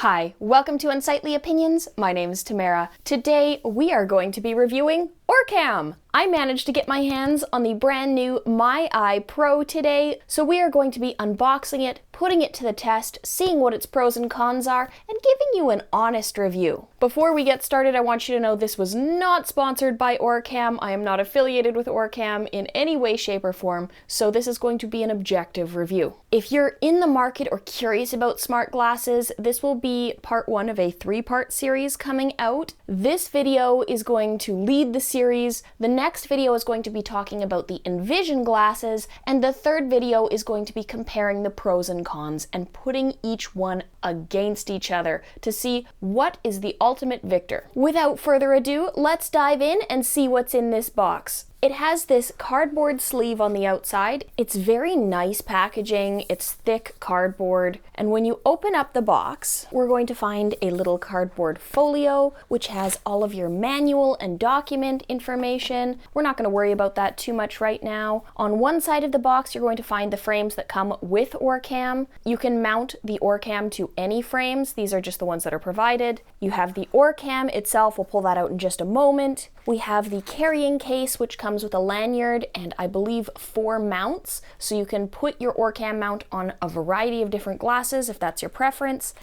Hi, welcome to Unsightly Opinions. My name is Tamara. Today we are going to be reviewing Orcam. I managed to get my hands on the brand new My Eye Pro today, so we are going to be unboxing it, putting it to the test, seeing what its pros and cons are, and giving you an honest review. Before we get started, I want you to know this was not sponsored by Orcam. I am not affiliated with Orcam in any way, shape, or form, so this is going to be an objective review. If you're in the market or curious about smart glasses, this will be part one of a three-part series coming out. This video is going to lead the series. The next video is going to be talking about the Envision glasses, and the third video is going to be comparing the pros and cons and putting each one against each other to see what is the ultimate victor. Without further ado, let's dive in and see what's in this box. It has this cardboard sleeve on the outside. It's very nice packaging. It's thick cardboard. And when you open up the box, we're going to find a little cardboard folio, which has all of your manual and document information. We're not going to worry about that too much right now. On one side of the box, you're going to find the frames that come with Orcam. You can mount the Orcam to any frames. These are just the ones that are provided. You have the Orcam itself. We'll pull that out in just a moment. We have the carrying case, which comes with a lanyard and I believe 4 mounts, so you can put your Orcam mount on a variety of different glasses if that's your preference.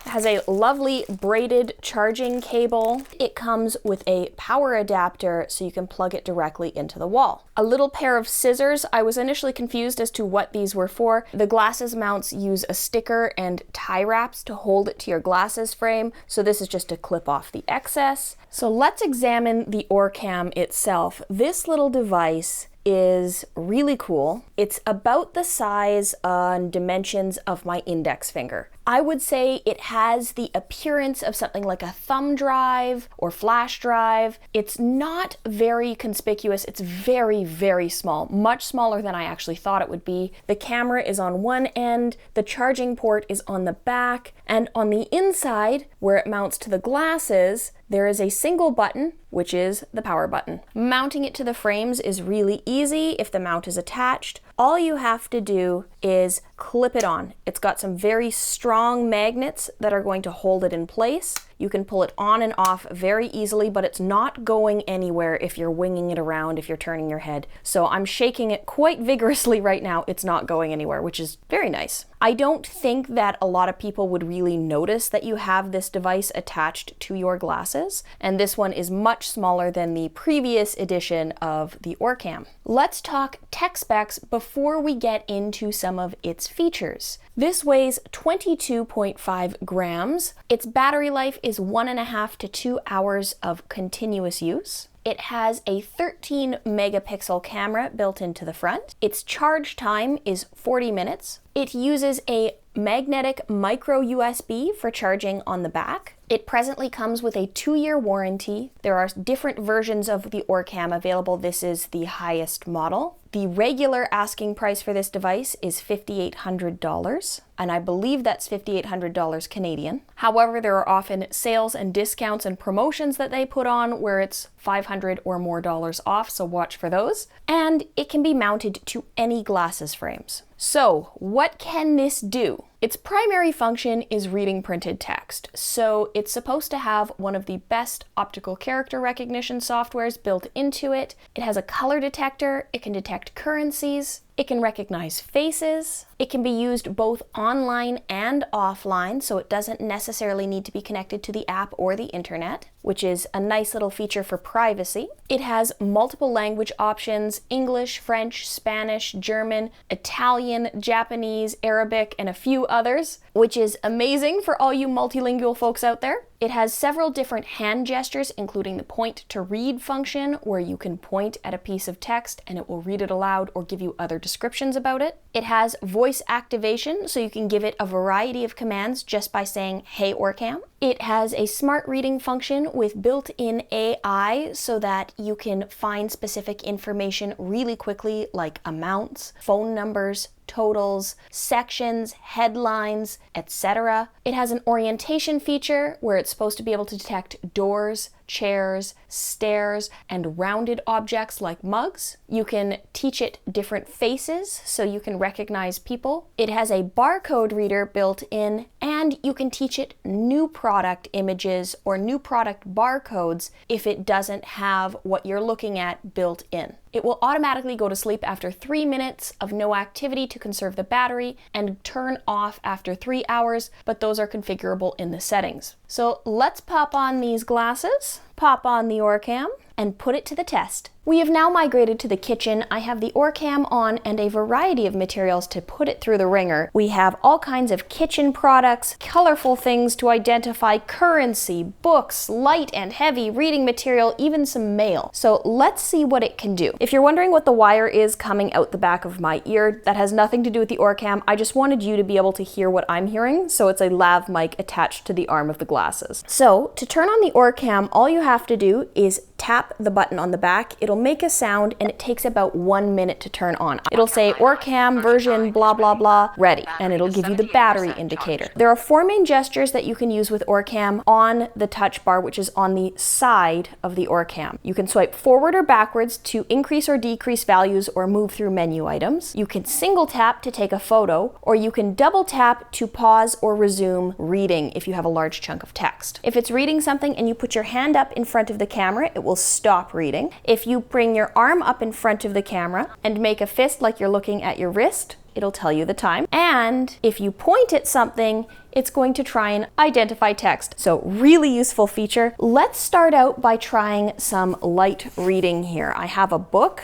It has a lovely braided charging cable. It comes with a power adapter so you can plug it directly into the wall. A little pair of scissors. I was initially confused as to what these were for. The glasses mounts use a sticker and tie wraps to hold it to your glasses frame, so this is just to clip off the excess. So let's examine the Orcam itself. This little device is really cool. It's about the size and dimensions of my index finger. I would say it has the appearance of something like a thumb drive or flash drive. It's not very conspicuous. It's very, very small, much smaller than I actually thought it would be. The camera is on one end, the charging port is on the back, and on the inside, where it mounts to the glasses, there is a single button, which is the power button. Mounting it to the frames is really easy if the mount is attached. All you have to do is clip it on. It's got some very strong magnets that are going to hold it in place. You can pull it on and off very easily, but it's not going anywhere if you're winging it around, if you're turning your head. So I'm shaking it quite vigorously right now. It's not going anywhere, which is very nice. I don't think that a lot of people would really notice that you have this device attached to your glasses, and this one is much smaller than the previous edition of the Orcam. Let's talk tech specs before we get into some of its features. This weighs 22.5 grams. Its battery life is 1.5 to 2 hours of continuous use. It has a 13 megapixel camera built into the front. Its charge time is 40 minutes. It uses a magnetic micro USB for charging on the back. It presently comes with a 2-year warranty. There are different versions of the Orcam available. This is the highest model. The regular asking price for this device is $5,800, and I believe that's $5,800 Canadian. However, there are often sales and discounts and promotions that they put on where it's $500 or more off, so watch for those. And it can be mounted to any glasses frames. So, what can this do? Its primary function is reading printed text, so it's supposed to have one of the best optical character recognition softwares built into it. It has a color detector, it can detect currencies, it can recognize faces, it can be used both online and offline, so it doesn't necessarily need to be connected to the app or the internet, which is a nice little feature for privacy. It has multiple language options: English, French, Spanish, German, Italian, Japanese, Arabic, and a few others, which is amazing for all you multilingual folks out there. It has several different hand gestures, including the point to read function, where you can point at a piece of text and it will read it aloud or give you other descriptions about it. It has voice activation, so you can give it a variety of commands just by saying, "Hey Orcam." It has a smart reading function with built-in AI so that you can find specific information really quickly, like amounts, phone numbers, totals, sections, headlines, etc. It has an orientation feature where it's supposed to be able to detect doors, chairs, stairs, and rounded objects like mugs. You can teach it different faces so you can recognize people. It has a barcode reader built in, and you can teach it new product images or new product barcodes if it doesn't have what you're looking at built in. It will automatically go to sleep after 3 minutes of no activity to conserve the battery and turn off after 3 hours, but those are configurable in the settings. So let's pop on these glasses, pop on the Orcam, and put it to the test. We have now migrated to the kitchen. I have the Orcam on and a variety of materials to put it through the ringer. We have all kinds of kitchen products, colorful things to identify currency, books, light and heavy reading material, even some mail. So let's see what it can do. If you're wondering what the wire is coming out the back of my ear, that has nothing to do with the Orcam. I just wanted you to be able to hear what I'm hearing, so it's a lav mic attached to the arm of the glasses. So to turn on the Orcam, all you have to do is tap the button on the back. It'll make a sound and it takes about 1 minute to turn on. It'll say Orcam version blah blah blah ready, and it'll give you the battery indicator. There are 4 main gestures that you can use with Orcam on the touch bar, which is on the side of the Orcam. You can swipe forward or backwards to increase or decrease values or move through menu items. You can single tap to take a photo, or you can double tap to pause or resume reading if you have a large chunk of text. If it's reading something and you put your hand up in front of the camera, it will stop reading. If you bring your arm up in front of the camera and make a fist like you're looking at your wrist, it'll tell you the time. And if you point at something, it's going to try and identify text. So really useful feature. Let's start out by trying some light reading here. I have a book.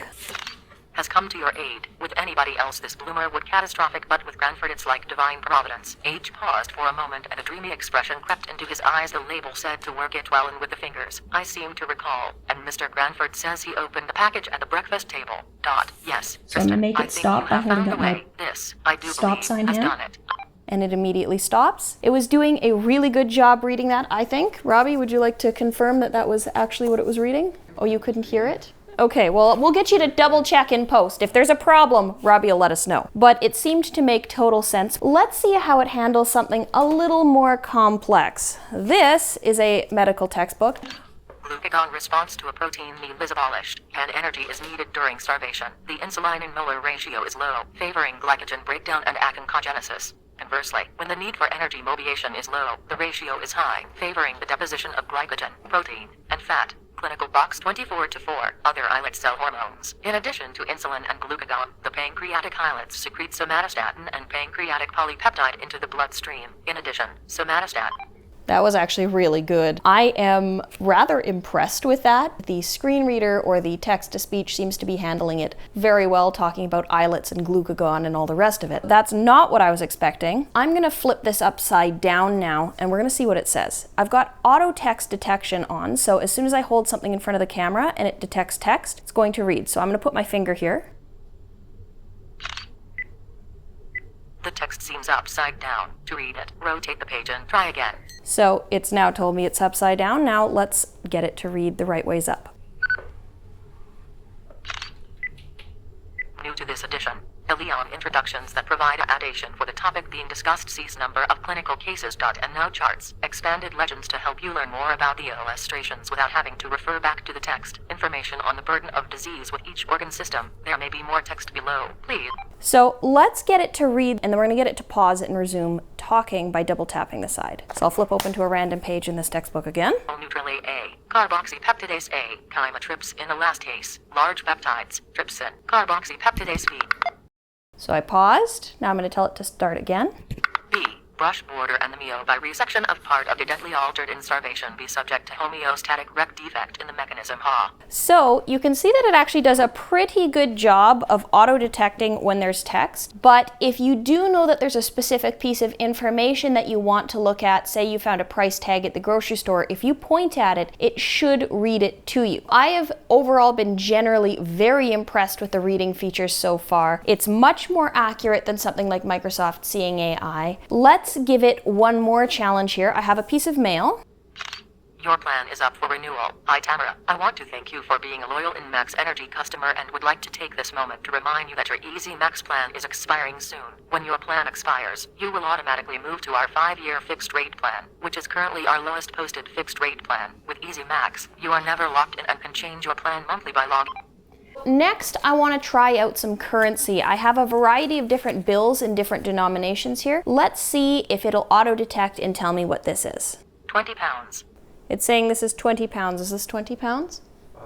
Has come to your aid. With anybody else this bloomer would catastrophic, but with Granford it's like divine providence. H paused for a moment and a dreamy expression crept into his eyes. The label said to work it well and with the fingers. I seem to recall. And Mr. Granford says he opened the package at the breakfast table. Yes. So I'm gonna make it stop by holding up my stop sign here. And it immediately stops. It was doing a really good job reading that, I think. Robbie, would you like to confirm that that was actually what it was reading? Oh, you couldn't hear it? Okay, well, we'll get you to double check in post. If there's a problem, Robbie will let us know. But it seemed to make total sense. Let's see how it handles something a little more complex. This is a medical textbook. Glucagon response to a protein meal is abolished, and energy is needed during starvation. The insulin and Miller ratio is low, favoring glycogen breakdown and achoncogenesis. Conversely, when the need for energy mobilization is low, the ratio is high, favoring the deposition of glycogen, protein, and fat. Clinical box 24-4, other islet cell hormones. In addition to insulin and glucagon, the pancreatic islets secrete somatostatin and pancreatic polypeptide into the bloodstream. In addition, somatostatin. That was actually really good. I am rather impressed with that. The screen reader or the text-to-speech seems to be handling it very well, talking about islets and glucagon and all the rest of it. That's not what I was expecting. I'm gonna flip this upside down now and we're gonna see what it says. I've got auto text detection on, so as soon as I hold something in front of the camera and it detects text, it's going to read. So I'm gonna put my finger here. The text seems upside down. To read it, rotate the page and try again. So it's now told me it's upside down. Now let's get it to read the right ways up. New to this edition, Elion introductions that provide adaptation for the topic being discussed. Sees number of clinical cases. And now charts. Expanded legends to help you learn more about the illustrations without having to refer back to the text. Information on the burden of disease with each organ system. There may be more text below. Please. So let's get it to read, and then we're going to get it to pause it and resume talking by double tapping the side. So I'll flip open to a random page in this textbook again. Neutrally A. Carboxypeptidase A. Chymotrypsin elastase. Large peptides. Trypsin. Carboxypeptidase B. So I paused. Now I'm going to tell it to start again. B. Brush border and the meo by resection of part of the deadly altered in starvation. Be subject to homeostatic rec defect in the mechanism. Ha. So you can see that it actually does a pretty good job of auto-detecting when there's text. But if you do know that there's a specific piece of information that you want to look at, say you found a price tag at the grocery store, if you point at it, it should read it to you. I have overall been generally very impressed with the reading features so far. It's much more accurate than something like Microsoft Seeing AI. Let's give it one more challenge here. I have a piece of mail. Your plan is up for renewal. Hi Tamara, I want to thank you for being a loyal Max Energy customer and would like to take this moment to remind you that your Easy Max plan is expiring soon. When your plan expires, you will automatically move to our 5-year fixed rate plan, which is currently our lowest posted fixed rate plan. With Easy Max, you are never locked in and can change your plan monthly by logging. Next, I want to try out some currency. I have a variety of different bills in different denominations here. Let's see if it'll auto-detect and tell me what this is. £20. It's saying this is 20 pounds. Is this 20 pounds? 5.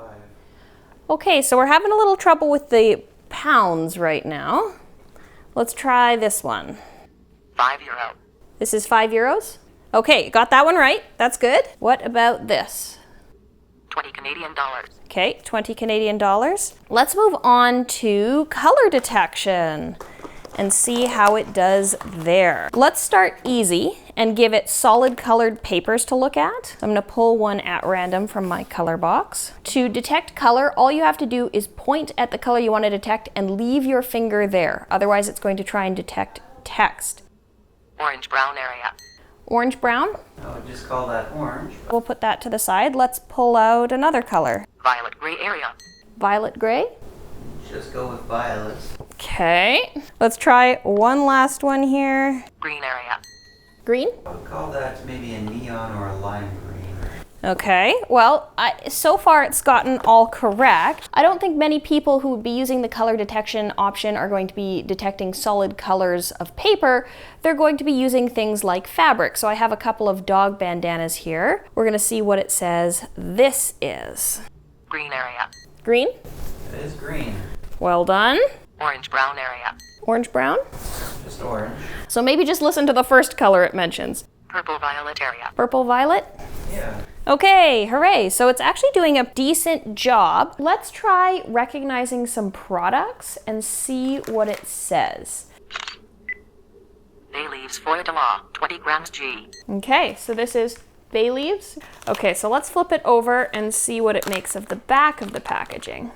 Okay, so we're having a little trouble with the pounds right now. Let's try this one. €5. This is €5? Okay, got that one right. That's good. What about this? 20 Canadian dollars. Okay, 20 Canadian dollars. Let's move on to color detection and see how it does there. Let's start easy and give it solid colored papers to look at. I'm gonna pull one at random from my color box. To detect color, all you have to do is point at the color you want to detect and leave your finger there. Otherwise, it's going to try and detect text. Orange-brown area. Orange-brown? I would just call that orange. We'll put that to the side. Let's pull out another color. Violet-gray area. Violet-gray? Just go with violets. Okay, let's try one last one here. Green area. Green? I would call that maybe a neon or a lime green. Okay, well, so far it's gotten all correct. I don't think many people who would be using the color detection option are going to be detecting solid colors of paper. They're going to be using things like fabric. So I have a couple of dog bandanas here. We're gonna see what it says this is. Green area. Green? It is green. Well done. Orange-brown area. Orange-brown? Just orange. So maybe just listen to the first color it mentions. Purple-violet area. Purple-violet? Yeah. Okay, hooray. So it's actually doing a decent job. Let's try recognizing some products and see what it says. Bay leaves foie de la, 20 grams G. Okay, so this is bay leaves. Okay, so let's flip it over and see what it makes of the back of the packaging.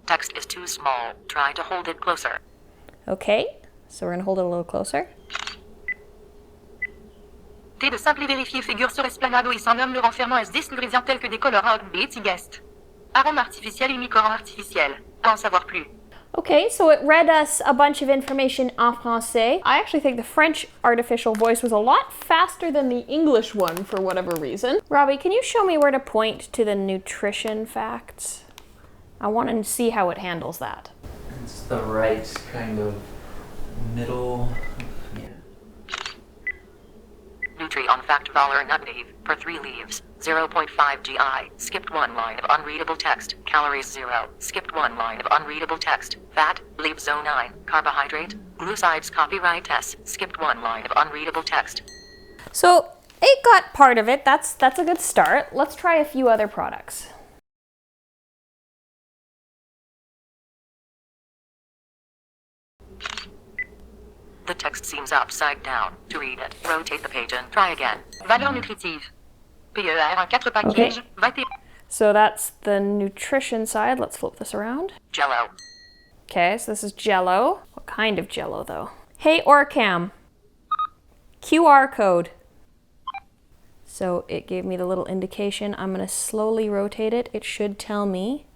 Text is too small. Try to hold it closer. Okay, so we're gonna hold it a little closer. T de simple et vérifier figure sur esplanade où il s'en nomme le renfermant S des ingrédients tels que des colorants beauty guest. Arôme artificiel et micro-arôme artificiel. À en savoir plus. Okay, so it read us a bunch of information en français. I actually think the French artificial voice was a lot faster than the English one for whatever reason. Robbie, can you show me where to point to the nutrition facts? I want to see how it handles that. It's the right kind of middle. Yeah. Nutri-on fact dollar nut leaf per 3 leaves. 0.5 GI. Skipped 1 line of unreadable text. Calories 0. Skipped 1 line of unreadable text. Fat. Leaf zone 9. Carbohydrate. Glucides copyright S. Skipped 1 line of unreadable text. So it got part of it. That's a good start. Let's try a few other products. The text seems upside down. To read it, rotate the page and try again. Valeur nutritive. PER en 4 packages. Okay. 21. So that's the nutrition side. Let's flip this around. Jello. Okay, so this is Jello. What kind of Jello though? Hey Orcam, QR code. So it gave me the little indication. I'm gonna slowly rotate it. It should tell me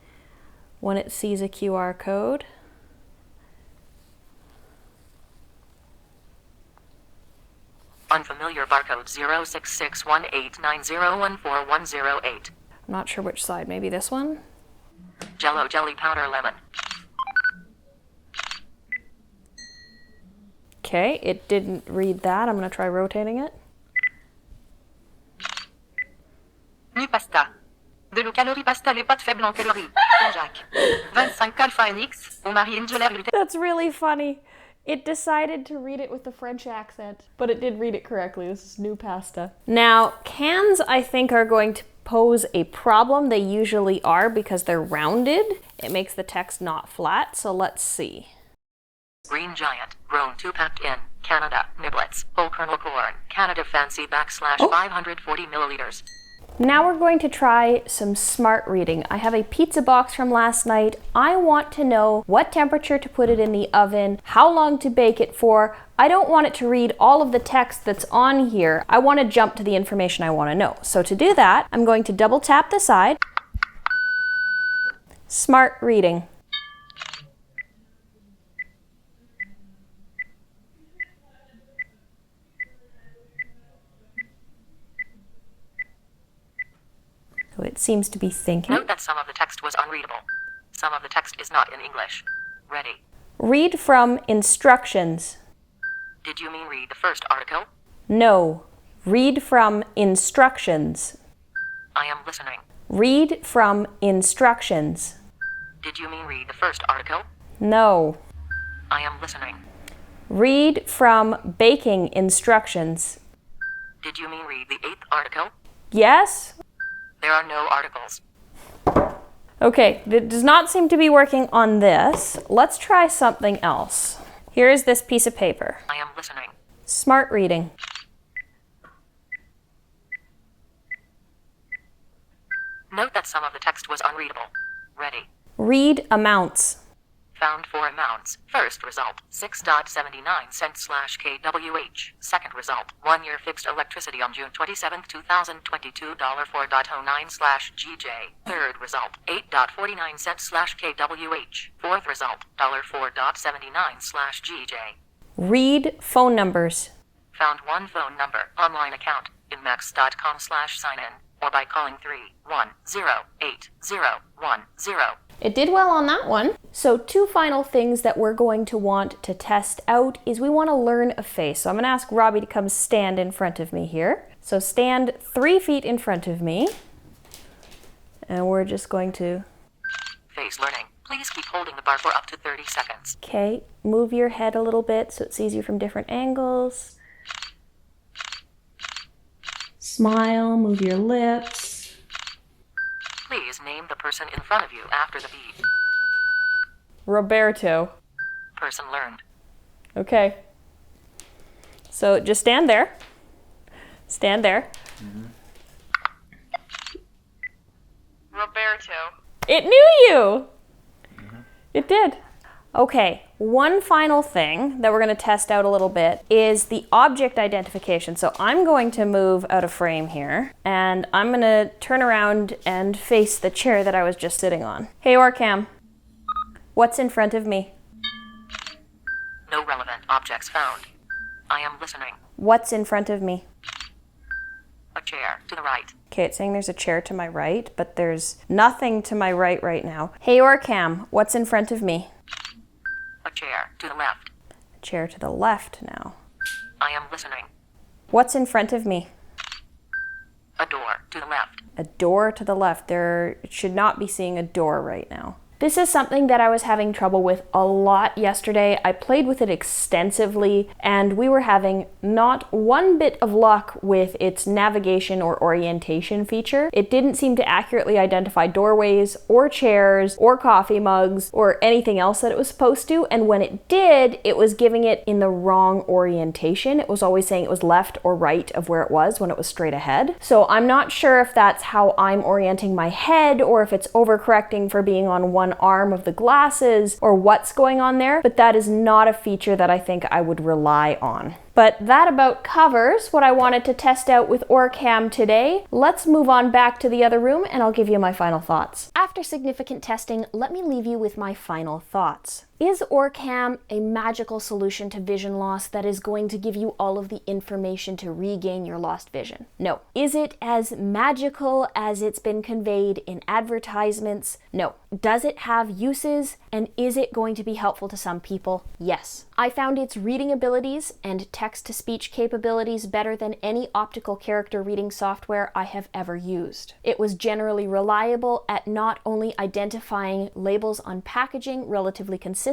when it sees a QR code. Unfamiliar barcode 0661890141108. I'm not sure which side, maybe this one? Jello jelly powder lemon. Okay, it didn't read that. I'm gonna try rotating it. Nu pasta. De l'eau calorie pasta les pâtes faibles en calories. Jacques. 25 alpha NX. Au mari Angela gluten. That's really funny. It decided to read it with the French accent, but it did read it correctly. This is new pasta. Now, cans, I think, are going to pose a problem. They usually are because they're rounded. It makes the text not flat, so let's see. Green Giant, grown 2-packed in, Canada, Niblets, whole kernel corn, Canada Fancy / 540 milliliters. Now we're going to try some smart reading. I have a pizza box from last night. I want to know what temperature to put it in the oven, how long to bake it for. I don't want it to read all of the text that's on here. I want to jump to the information I want to know. So to do that, I'm going to double tap the side. Smart reading. So it seems to be thinking. Note that some of the text was unreadable. Some of the text is not in English. Ready. Read from instructions. Did you mean read the first article? No. Read from instructions. I am listening. Read from instructions. Did you mean read the first article? No. I am listening. Read from baking instructions. Did you mean read the 8th article? Yes? There are no articles. Okay, it does not seem to be working on this. Let's try something else. Here is this piece of paper. I am listening. Smart reading. Note that some of the text was unreadable. Ready. Read amounts. Found 4 amounts. First result, 6.79 cents/kWh. Second result, 1 year fixed electricity on June 27, 2022, $4.09/GJ. Third result, 8.49 cents/kWh. Fourth result, $4.79/GJ. Read phone numbers. Found 1 phone number, online account, inmax.com/sign-in, or by calling 3108010. It did well on that one. So 2 final things that we're going to want to test out is we want to learn a face. So I'm going to ask Robbie to come stand in front of me here. So stand 3 feet in front of me. And we're just going to... Face learning. Please keep holding the bar for up to 30 seconds. Okay, move your head a little bit so it sees you from different angles. Smile, move your lips. Please name the person in front of you after the beep. Roberto. Person learned. Okay. So just stand there. Stand there. Mm-hmm. Roberto. It knew you! Mm-hmm. It did. Okay, one final thing that we're going to test out a little bit is the object identification. So I'm going to move out of frame here, and I'm going to turn around and face the chair that I was just sitting on. Hey, Orcam, what's in front of me? No relevant objects found. I am listening. What's in front of me? A chair to the right. Okay, it's saying there's a chair to my right, but there's nothing to my right now. Hey, Orcam, what's in front of me? A chair to the left. A chair to the left now. I am listening. What's in front of me? A door to the left. A door to the left. There should not be seeing a door right now. This is something that I was having trouble with a lot yesterday. I played with it extensively, and we were having not one bit of luck with its navigation or orientation feature. It didn't seem to accurately identify doorways or chairs or coffee mugs or anything else that it was supposed to, and when it did, it was giving it in the wrong orientation. It was always saying it was left or right of where it was when it was straight ahead. So I'm not sure if that's how I'm orienting my head or if it's overcorrecting for being on one arm of the glasses or what's going on there, but that is not a feature that I think I would rely on. But that about covers what I wanted to test out with Orcam today. Let's move on back to the other room and I'll give you my final thoughts. After significant testing, let me leave you with my final thoughts. Is Orcam a magical solution to vision loss that is going to give you all of the information to regain your lost vision? No. Is it as magical as it's been conveyed in advertisements? No. Does it have uses, and is it going to be helpful to some people? Yes. I found its reading abilities and text-to-speech capabilities better than any optical character reading software I have ever used. It was generally reliable at not only identifying labels on packaging relatively consistently,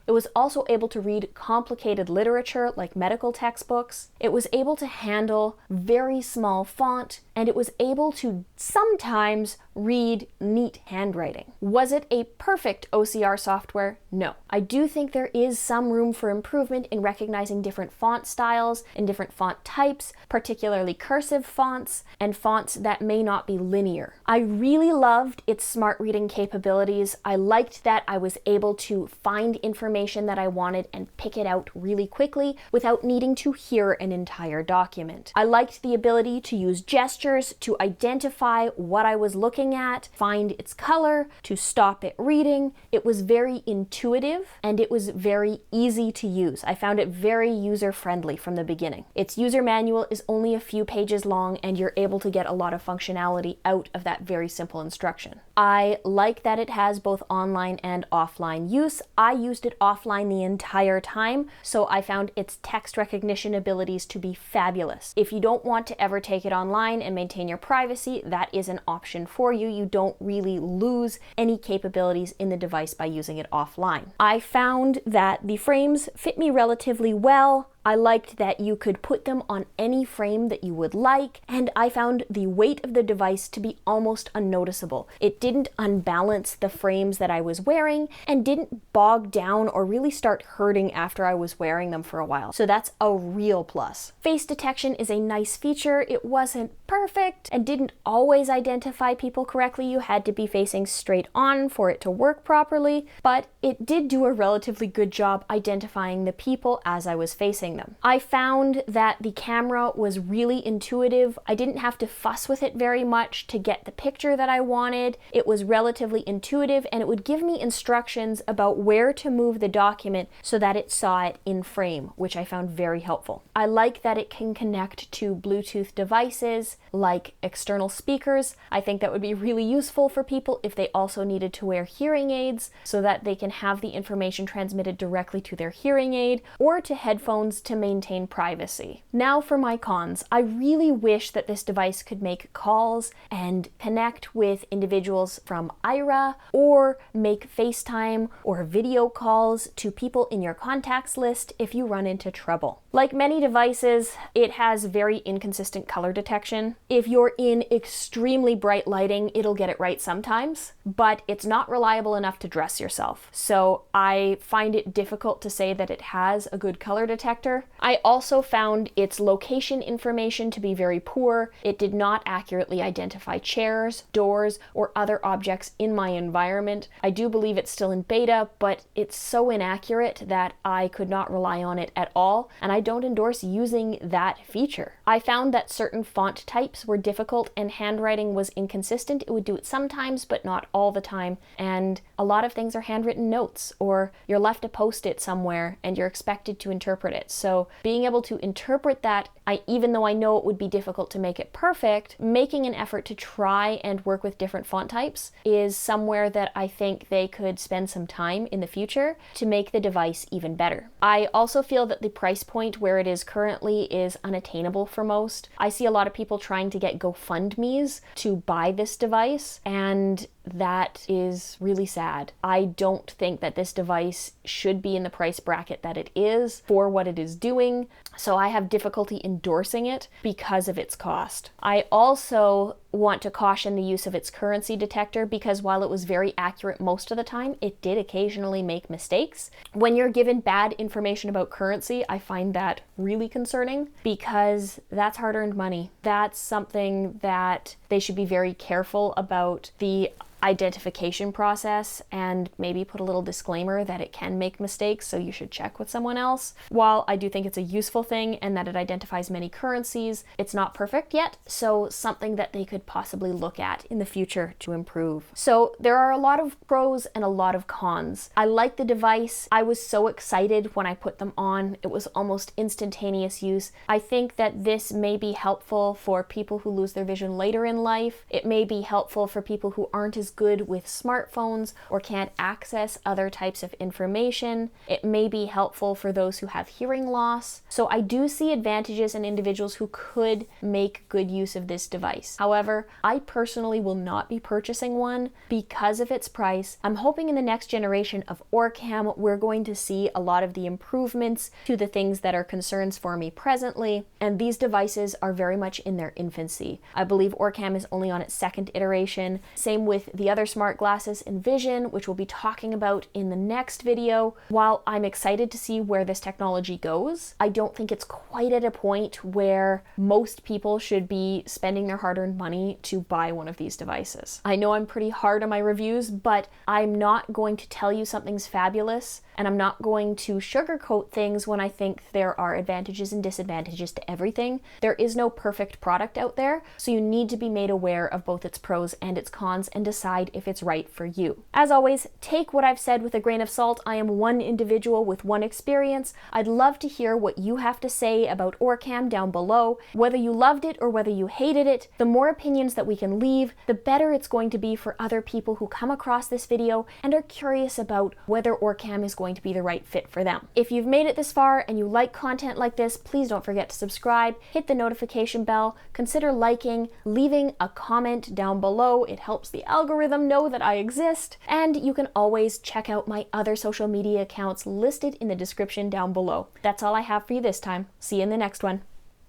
it It was also able to read complicated literature like medical textbooks. It was able to handle very small font, and it was able to sometimes read neat handwriting. Was it a perfect OCR software? No. I do think there is some room for improvement in recognizing different font styles and different font types, particularly cursive fonts and fonts that may not be linear. I really loved its smart reading capabilities. I liked that I was able to find information that I wanted and pick it out really quickly without needing to hear an entire document. I liked the ability to use gestures to identify what I was looking at, find its color, to stop it reading. It was very intuitive and it was very easy to use. I found it very user-friendly from the beginning. Its user manual is only a few pages long and you're able to get a lot of functionality out of that very simple instruction. I like that it has both online and offline use. I used it offline the entire time, so I found its text recognition abilities to be fabulous. If you don't want to ever take it online and maintain your privacy, that is an option for you. You don't really lose any capabilities in the device by using it offline. I found that the frames fit me relatively well. I liked that you could put them on any frame that you would like, and I found the weight of the device to be almost unnoticeable. It didn't unbalance the frames that I was wearing and didn't bog down or really start hurting after I was wearing them for a while. So that's a real plus. Face detection is a nice feature. It wasn't perfect and didn't always identify people correctly. You had to be facing straight on for it to work properly, but it did do a relatively good job identifying the people as I was facing them. I found that the camera was really intuitive. I didn't have to fuss with it very much to get the picture that I wanted. It was relatively intuitive and it would give me instructions about where to move the document so that it saw it in frame, which I found very helpful. I like that it can connect to Bluetooth devices like external speakers. I think that would be really useful for people if they also needed to wear hearing aids so that they can have the information transmitted directly to their hearing aid or to headphones to maintain privacy. Now for my cons. I really wish that this device could make calls and connect with individuals from Aira or make FaceTime or video calls to people in your contacts list if you run into trouble. Like many devices, it has very inconsistent color detection. If you're in extremely bright lighting, it'll get it right sometimes, but it's not reliable enough to dress yourself. So I find it difficult to say that it has a good color detector. I also found its location information to be very poor. It did not accurately identify chairs, doors, or other objects in my environment. I do believe it's still in beta, but it's so inaccurate that I could not rely on it at all, and I don't endorse using that feature. I found that certain font types were difficult and handwriting was inconsistent. It would do it sometimes, but not all the time, and a lot of things are handwritten notes, or you're left a post-it somewhere and you're expected to interpret it. So being able to interpret that, even though I know it would be difficult to make it perfect, making an effort to try and work with different font types is somewhere that I think they could spend some time in the future to make the device even better. I also feel that the price point where it is currently is unattainable for most. I see a lot of people trying to get GoFundMes to buy this device, and that is really sad. I don't think that this device should be in the price bracket that it is for what it is doing, so I have difficulty endorsing it because of its cost. I also want to caution the use of its currency detector because while it was very accurate most of the time, it did occasionally make mistakes. When you're given bad information about currency, I find that really concerning because that's hard-earned money. That's something that they should be very careful about the identification process and maybe put a little disclaimer that it can make mistakes, so you should check with someone else. While I do think it's a useful thing and that it identifies many currencies, it's not perfect yet, so something that they could possibly look at in the future to improve. So there are a lot of pros and a lot of cons. I like the device. I was so excited when I put them on. It was almost instantaneous use. I think that this may be helpful for people who lose their vision later in life. It may be helpful for people who aren't as good with smartphones or can't access other types of information. It may be helpful for those who have hearing loss. So I do see advantages in individuals who could make good use of this device. However, I personally will not be purchasing one because of its price. I'm hoping in the next generation of Orcam, we're going to see a lot of the improvements to the things that are concerns for me presently, and these devices are very much in their infancy. I believe Orcam is only on its second iteration. Same with the other smart glasses Envision, which we'll be talking about in the next video. While I'm excited to see where this technology goes, I don't think it's quite at a point where most people should be spending their hard-earned money to buy one of these devices. I know I'm pretty hard on my reviews, but I'm not going to tell you something's fabulous, and I'm not going to sugarcoat things when I think there are advantages and disadvantages to everything. There is no perfect product out there, so you need to be made aware of both its pros and its cons and decide if it's right for you. As always, take what I've said with a grain of salt. I am one individual with one experience. I'd love to hear what you have to say about Orcam down below. Whether you loved it or whether you hated it, the more opinions that we can leave, the better it's going to be for other people who come across this video and are curious about whether Orcam is going to be the right fit for them. If you've made it this far and you like content like this, please don't forget to subscribe, hit the notification bell, consider liking, leaving a comment down below. It helps the algorithm know that I exist, and you can always check out my other social media accounts listed in the description down below. That's all I have for you this time. See you in the next one.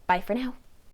Bye for now.